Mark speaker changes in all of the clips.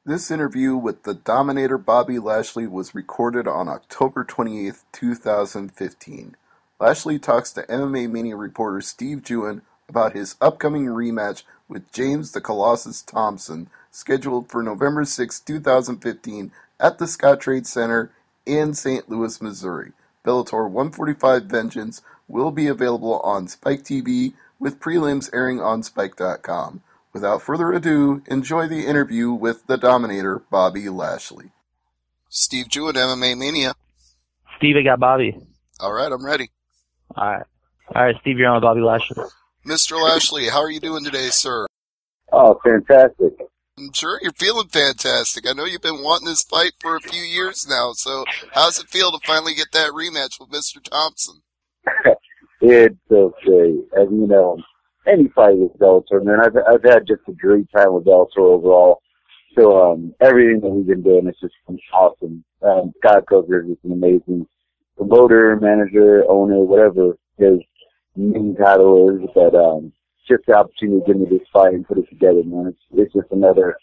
Speaker 1: This interview with the Dominator Bobby Lashley was recorded on October 28th, 2015. Lashley talks to MMA Mania reporter Steve Jewin about his upcoming rematch with James the Colossus Thompson, scheduled for November 6, 2015 at the Scottrade Center in St. Louis, Missouri. Bellator 145 Vengeance will be available on Spike TV with prelims airing on Spike.com. Without further ado, enjoy the interview with the Dominator, Bobby Lashley. Steve Jewin, MMA Mania.
Speaker 2: Steve, I got Bobby.
Speaker 1: All right, I'm ready.
Speaker 2: All right, Steve, you're on with Bobby Lashley.
Speaker 1: Mr. Lashley, how are you doing today, sir?
Speaker 3: Oh, fantastic.
Speaker 1: I'm sure you're feeling fantastic. I know you've been wanting this fight for a few years now, so how's it feel to finally get that rematch with Mr. Thompson?
Speaker 3: It's okay. And, you know, any fight with Bellator, man, I've had just a great time with Bellator overall. So, everything that we've been doing has just been awesome. Scott Coker is an amazing promoter, manager, owner, whatever his main title is, but, just the opportunity to give me this fight and put it together, man. It's just another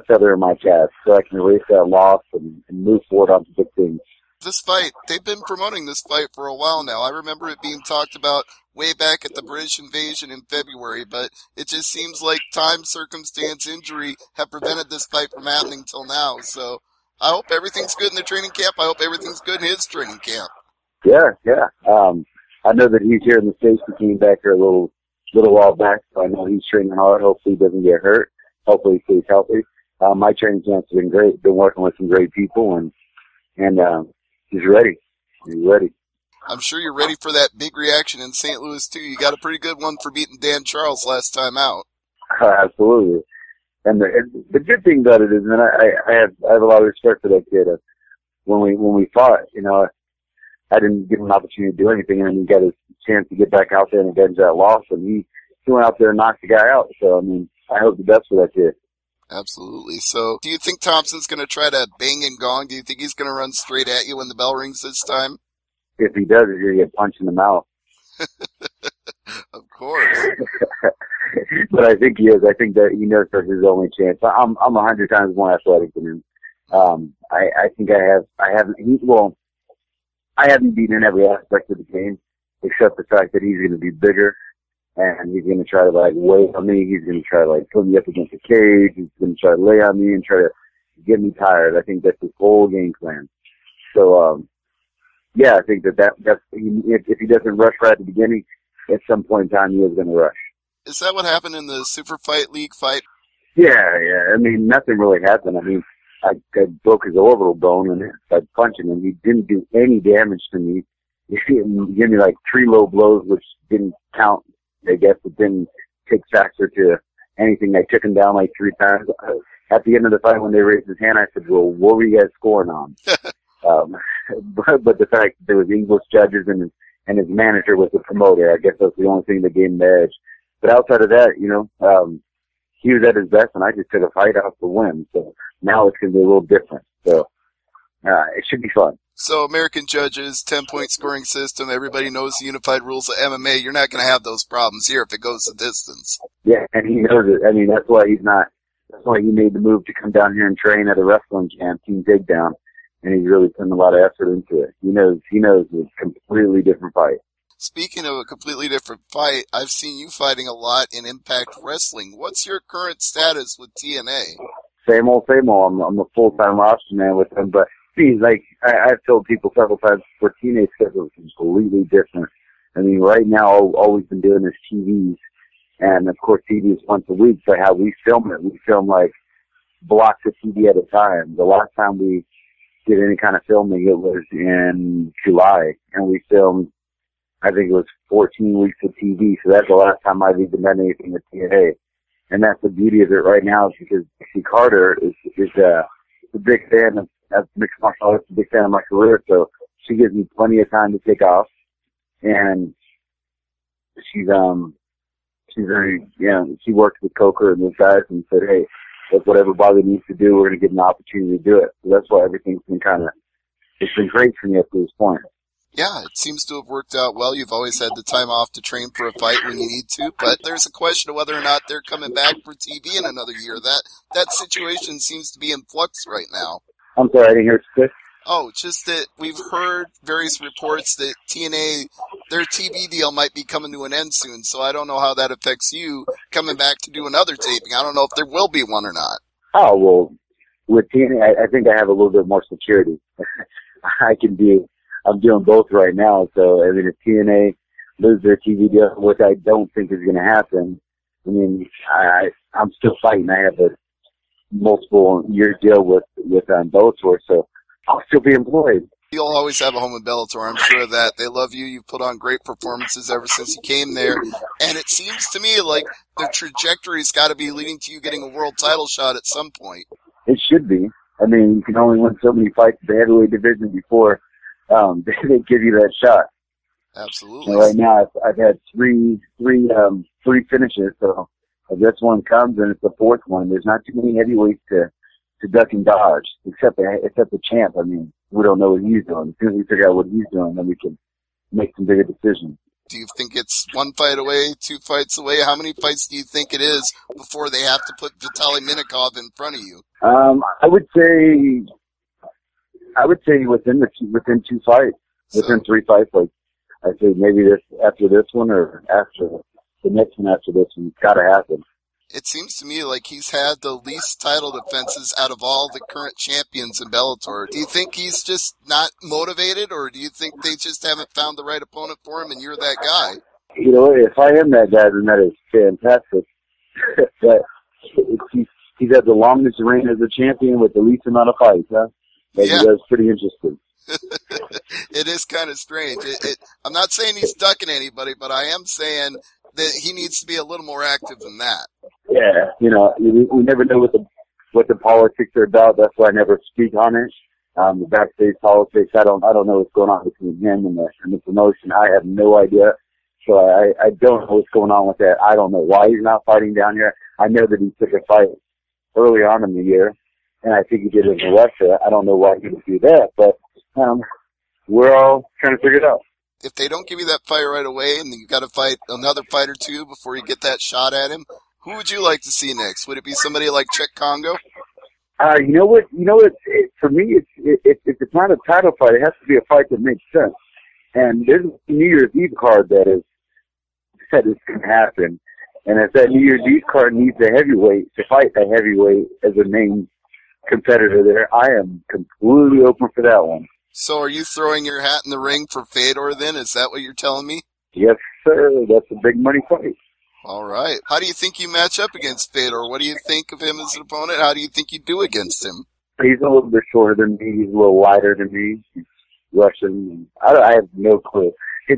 Speaker 3: feather in my cap, so I can erase that loss and move forward on to big things.
Speaker 1: This fight, they've been promoting this fight for a while now. I remember it being talked about way back at the British invasion in February, but it just seems like time, circumstance, injury have prevented this fight from happening till now. So I hope everything's good in the training camp. I hope everything's good in his training camp.
Speaker 3: Yeah. I know that he's here in the States. He came back here a little while back, so I know he's training hard. Hopefully he doesn't get hurt. Hopefully he stays healthy. My training camp's been great. Been working with some great people, and he's ready. He's ready.
Speaker 1: I'm sure you're ready for that big reaction in St. Louis, too. You got a pretty good one for beating Dan Charles last time out.
Speaker 3: Absolutely. And the good thing about it is, man, I have a lot of respect for that kid. When we fought, you know, I didn't give him an opportunity to do anything, and he got his chance to get back out there and avenge that loss, and he went out there and knocked the guy out. So, I mean, I hope the best for that kid.
Speaker 1: Absolutely. So, do you think Thompson's going to try to bang and gong? Do you think he's going to run straight at you when the bell rings this time?
Speaker 3: If he does, he's going to get punched in the mouth.
Speaker 1: Of course.
Speaker 3: But I think he is. I think that he knows that's his only chance. I'm 100 times more athletic than him. I think I haven't beaten in every aspect of the game, except the fact that he's going to be bigger, and he's going to try to, like, weigh on me. He's going to try to, like, put me up against the cage. He's going to try to lay on me and try to get me tired. I think that's his whole game plan. So, yeah, I think that's if he doesn't rush right at the beginning, at some point in time he is going to rush.
Speaker 1: Is that what happened in the Super Fight League fight?
Speaker 3: Yeah. I mean, nothing really happened. I mean, I broke his orbital bone and by punching him. He didn't do any damage to me. He gave me like 3 low blows, which didn't count. I guess it didn't take factor to anything. I took him down like 3 times. At the end of the fight, when they raised his hand, I said, "Well, what were you guys scoring on?" But the fact that there was English judges and his manager was the promoter, I guess that's the only thing that gave him the edge. But outside of that, you know, he was at his best, and I just took a fight out to win. So now it's going to be a little different. So it should be fun.
Speaker 1: So American judges, 10-point scoring system, everybody knows the unified rules of MMA. You're not going to have those problems here if it goes the distance.
Speaker 3: Yeah, and he knows it. I mean, that's why he made the move to come down here and train at a wrestling camp, Team Takedown, and he's really putting a lot of effort into it. He knows it's a completely different fight.
Speaker 1: Speaking of a completely different fight, I've seen you fighting a lot in Impact Wrestling. What's your current status with TNA?
Speaker 3: Same old. I'm a full-time roster man with them, but see, like I've told people several times before, TNA schedule is completely different. I mean, right now all we've been doing is TVs, and of course TV is once a week. But how we film it, we film like blocks of TV at a time. The last time we did any kind of filming, it was in July, and we filmed, I think it was 14 weeks of TV, so that's the last time I've even done anything with TNA. And that's the beauty of it right now, is because Dixie Carter is a big fan of mixed martial arts, a big fan of my career, so she gives me plenty of time to take off. And she's very, she worked with Coker and those guys and said, hey, that's what everybody needs to do. We're going to get an opportunity to do it. So that's why everything's been it's been great for me up to this point.
Speaker 1: Yeah, it seems to have worked out well. You've always had the time off to train for a fight when you need to, but there's a question of whether or not they're coming back for TV in another year. That situation seems to be in flux right now.
Speaker 3: I'm sorry, I didn't hear it.
Speaker 1: Oh, just that we've heard various reports that TNA, their TV deal might be coming to an end soon, so I don't know how that affects you coming back to do another taping. I don't know if there will be one or not.
Speaker 3: Oh, well, with TNA, I think I have a little bit more security. I'm doing both right now, so, I mean, if TNA lose their TV deal, which I don't think is going to happen, I mean, I'm still fighting. I have a multiple year deal with Bellator, so I'll still be employed.
Speaker 1: You'll always have a home in Bellator, I'm sure of that. They love you. You've put on great performances ever since you came there. And it seems to me like the trajectory's got to be leading to you getting a world title shot at some point.
Speaker 3: It should be. I mean, you can only win so many fights in the heavyweight division before they give you that shot.
Speaker 1: Absolutely.
Speaker 3: And right now, I've had three finishes, so if this one comes and it's the fourth one, there's not too many heavyweights to duck and dodge, except the champ. I mean, we don't know what he's doing. As soon as we figure out what he's doing, then we can make some bigger decisions.
Speaker 1: Do you think it's one fight away, 2 fights away? How many fights do you think it is before they have to put Vitaly Minakov in front of you?
Speaker 3: I would say within 2 fights, within 3 fights. Like I'd say maybe after this one or after the next one after this one. It's got to happen.
Speaker 1: It seems to me like he's had the least title defenses out of all the current champions in Bellator. Do you think he's just not motivated, or do you think they just haven't found the right opponent for him and you're that guy?
Speaker 3: You know, if I am that guy, then that is fantastic. But he's had the longest reign as a champion with the least amount of fights, huh?
Speaker 1: Yeah.
Speaker 3: That's pretty interesting.
Speaker 1: It is kind of strange. I'm not saying he's ducking anybody, but I am saying that he needs to be a little more active than that.
Speaker 3: Yeah, you know, we never know what the politics are about. That's why I never speak on it. The backstage politics, I don't know what's going on between him and the promotion. I have no idea. So I don't know what's going on with that. I don't know why he's not fighting down here. I know that he took a fight early on in the year, and I think he did it in Russia. I don't know why he would do that, but we're all trying to figure it out.
Speaker 1: If they don't give you that fight right away and you've got to fight another fight or two before you get that shot at him, who would you like to see next? Would it be somebody like Czech Congo?
Speaker 3: You know what? For me, if it's not a title fight, it has to be a fight that makes sense. And there's a New Year's Eve card that is going to happen. And if that New Year's Eve card needs a heavyweight to fight a heavyweight as a main competitor there, I am completely open for that one.
Speaker 1: So are you throwing your hat in the ring for Fedor then? Is that what you're telling me?
Speaker 3: Yes, sir. That's a big money fight.
Speaker 1: All right. How do you think you match up against Fedor? What do you think of him as an opponent? How do you think you do against him?
Speaker 3: He's a little bit shorter than me. He's a little wider than me. He's Russian. I have no clue. I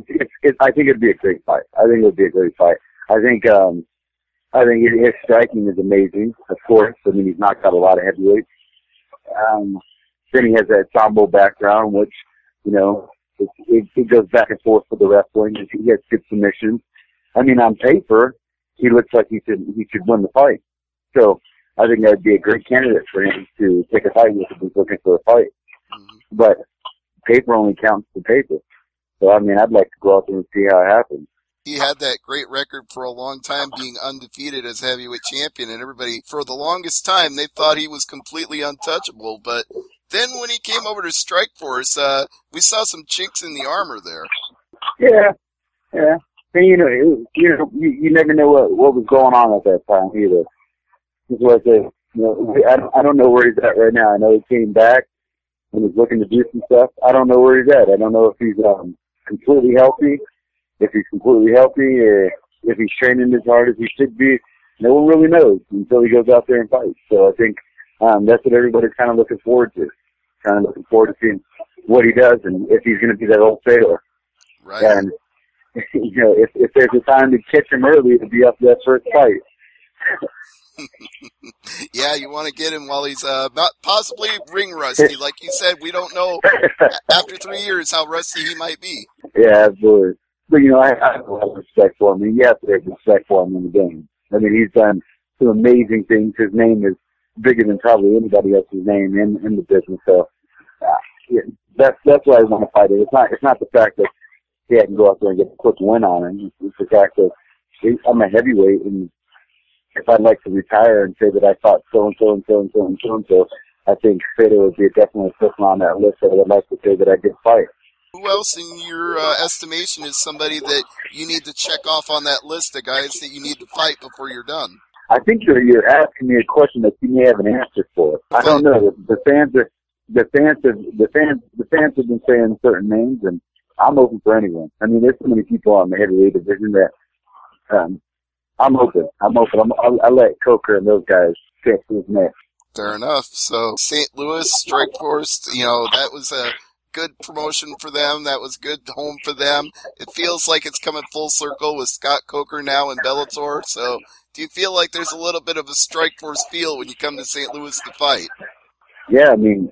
Speaker 3: think it'd be a great fight. I think his striking is amazing, of course. I mean, he's knocked out a lot of heavyweights. Then he has that sambo background, which, you know, it goes back and forth with the wrestling. He has good submissions. I mean, on paper, he looks like he should win the fight. So I think that'd be a great candidate for him to take a fight with if he's looking for a fight.
Speaker 1: Mm-hmm.
Speaker 3: But paper only counts the paper. So, I mean, I'd like to go out there and see how it happens.
Speaker 1: He had that great record for a long time being undefeated as heavyweight champion, and everybody, for the longest time, they thought he was completely untouchable. But then when he came over to Strikeforce, we saw some chinks in the armor there.
Speaker 3: Yeah. And, you never know what was going on at that time either. That's what I say. You know, I don't know where he's at right now. I know he came back and he's looking to do some stuff. I don't know where he's at. I don't know if he's completely healthy. If he's completely healthy, or if he's training as hard as he should be, no one really knows until he goes out there and fights. So I think that's what everybody's kind of looking forward to. Kind of looking forward to seeing what he does and if he's going to be that old Fedor.
Speaker 1: Right.
Speaker 3: And you know, if there's a time to catch him early, it'll be after that first fight.
Speaker 1: Yeah, you want to get him while he's not possibly ring rusty. Like you said, we don't know after 3 years how rusty he might be.
Speaker 3: Yeah, absolutely. But, you know, I have a lot of respect for him. And you have to have respect for him in the game. I mean, he's done some amazing things. His name is bigger than probably anybody else's name in the business. So, that's why I want to fight it. It's not the fact that I can go out there and get a quick win on him. It's the fact that I'm a heavyweight, and if I'd like to retire and say that I fought so and so and so and so and so and so, I think Fedor would be definitely a person on that list that I would like to say that I did fight.
Speaker 1: Who else, in your estimation, is somebody that you need to check off on that list of guys that you need to fight before you're done?
Speaker 3: I think you're asking me a question that you may have an answer for. I don't know. The fans have been saying certain names, and I'm open for anyone. I mean, there's so many people on the heavyweight division that I'm open. I let Coker and those guys pick who's next.
Speaker 1: Fair enough. So St. Louis Strike Force, that was a good promotion for them. That was good home for them. It feels like it's coming full circle with Scott Coker now in Bellator. So do you feel like there's a little bit of a Strike Force feel when you come to St. Louis to fight?
Speaker 3: Yeah, I mean,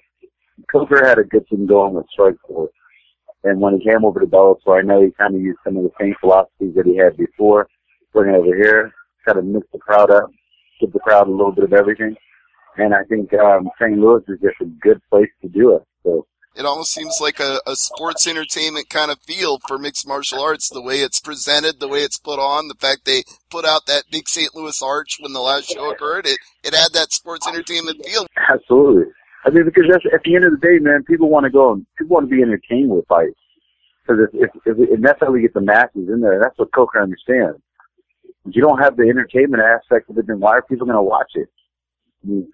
Speaker 3: Coker had a good thing going with Strike Force. And when he came over to Bellator, I know he kind of used some of the same philosophies that he had before. Bring it over here, kind of mix the crowd up, give the crowd a little bit of everything. And I think St. Louis is just a good place to do it. So
Speaker 1: it almost seems like a sports entertainment kind of feel for mixed martial arts, the way it's presented, the way it's put on, the fact they put out that big St. Louis arch when the last show occurred. It had that sports entertainment feel.
Speaker 3: Absolutely. I mean, because that's, at the end of the day, man, people want to be entertained with fights. Because and that's how we get the masses in there. That's what Coker understands. If you don't have the entertainment aspect of it, then why are people going to watch it? I mean,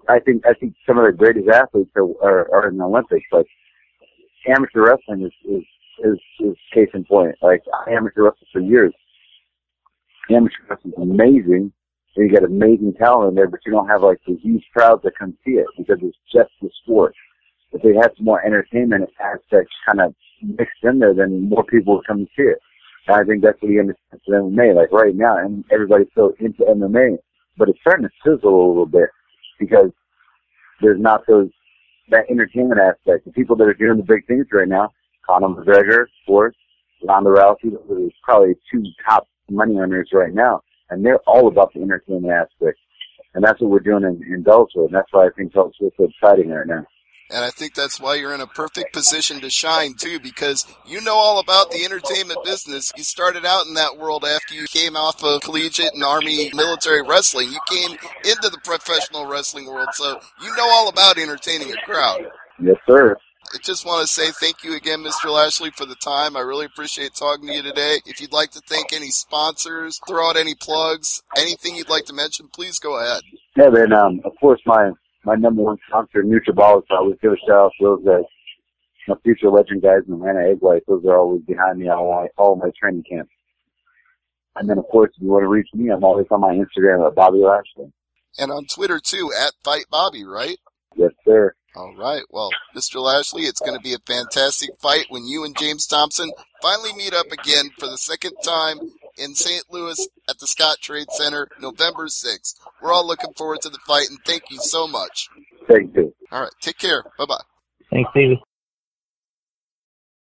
Speaker 3: I think some of the greatest athletes are in the Olympics. Like amateur wrestling is case in point. Like I amateur wrestled for years. Amateur wrestling is amazing. And you got amazing talent in there, but you don't have like the huge crowds that come see it because it's just the sport. If they had some more entertainment aspects kind of mixed in there, then more people would come and see it. And I think that's what he understands with MMA. Like right now, and everybody's so into MMA, but it's starting to sizzle a little bit because there's not that entertainment aspect. The people that are doing the big things right now, Conor McGregor, of course, Ronda Rousey, those are probably two top money earners right now. And they're all about the entertainment aspect. And that's what we're doing in Bellator. And that's why I think Bellator is so exciting right now.
Speaker 1: And I think that's why you're in a perfect position to shine, too, because you know all about the entertainment business. You started out in that world after you came off of collegiate and Army military wrestling. You came into the professional wrestling world, so you know all about entertaining a crowd.
Speaker 3: Yes, sir.
Speaker 1: I just want to say thank you again, Mr. Lashley, for the time. I really appreciate talking to you today. If you'd like to thank any sponsors, throw out any plugs, anything you'd like to mention, please go ahead.
Speaker 3: Yeah, man. Of course, my number one sponsor, NutriBallers, I always give a shout out to those guys. My future legend guys in Atlanta Egg White, those are always behind me on all my training camps. And then, of course, if you want to reach me, I'm always on my Instagram at Bobby Lashley.
Speaker 1: And on Twitter, too, at FightBobby, right?
Speaker 3: Yes, sir.
Speaker 1: All right. Well, Mr. Lashley, it's going to be a fantastic fight when you and James Thompson finally meet up again for the second time in St. Louis at the Scott Trade Center, November 6th. We're all looking forward to the fight, and thank you so much.
Speaker 3: Thank you.
Speaker 1: All right. Take care. Bye-bye.
Speaker 2: Thanks, Stevie.